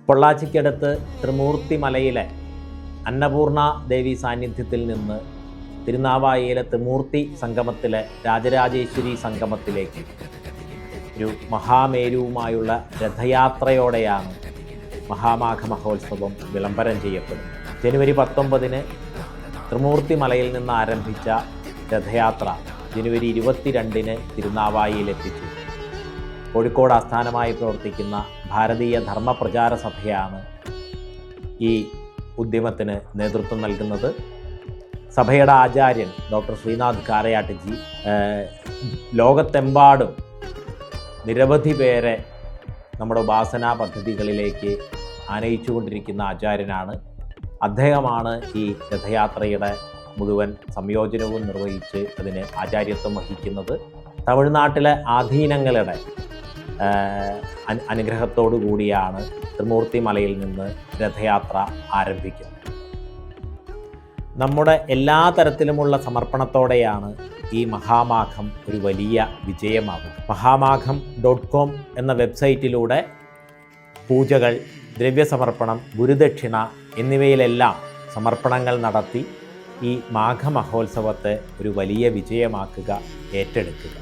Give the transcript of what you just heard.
പൊള്ളാച്ചിക്കടുത്ത് ത്രിമൂർത്തി മലയിലെ അന്നപൂർണ ദേവി സാന്നിധ്യത്തിൽ നിന്ന് തിരുനാവായിയിലെ ത്രിമൂർത്തി സംഗമത്തിലെ രാജരാജേശ്വരി സംഗമത്തിലേക്ക് ഒരു മഹാമേരുവുമായുള്ള രഥയാത്രയോടെയാണ് മഹാമാഘ മഹോത്സവം വിളംബരം ചെയ്യപ്പെടുന്നത്. ജനുവരി 19 ത്രിമൂർത്തി മലയിൽ നിന്ന് ആരംഭിച്ച രഥയാത്ര ജനുവരി 22 തിരുനാവായിയിലെത്തിച്ചു. കോഴിക്കോട് ആസ്ഥാനമായി പ്രവർത്തിക്കുന്ന ഭാരതീയ ധർമ്മ പ്രചാര സഭയാണ് ഈ ഉദ്യമത്തിന് നേതൃത്വം നൽകുന്നത്. സഭയുടെ ആചാര്യൻ ഡോക്ടർ ശ്രീനാഥ് കാരയാട്ട്ജി ലോകത്തെമ്പാടും നിരവധി പേരെ നമ്മുടെ ഉപാസനാ പദ്ധതികളിലേക്ക് ആനയിച്ചുകൊണ്ടിരിക്കുന്ന ആചാര്യനാണ്. അദ്ദേഹമാണ് ഈ രഥയാത്രയുടെ മുഴുവൻ സംയോജനവും നിർവഹിച്ച് അതിന് ആചാര്യത്വം വഹിക്കുന്നത്. തമിഴ്നാട്ടിലെ ആധീനങ്ങളുടെ അനുഗ്രഹത്തോടു കൂടിയാണ് ത്രിമൂർത്തി മലയിൽ നിന്ന് രഥയാത്ര ആരംഭിക്കുന്നത്. നമ്മുടെ എല്ലാ തരത്തിലുമുള്ള സമർപ്പണത്തോടെയാണ് ഈ മഹാമാഘം ഒരു വലിയ വിജയമാകുന്നത്. മഹാമാഘം.com എന്ന വെബ്സൈറ്റിലൂടെ പൂജകൾ, ദ്രവ്യസമർപ്പണം, ഗുരുദക്ഷിണ എന്നിവയിലെല്ലാം സമർപ്പണങ്ങൾ നടത്തി ഈ മാഘമഹോത്സവത്തെ ഒരു വലിയ വിജയമാക്കുക, ഏറ്റെടുക്കുക.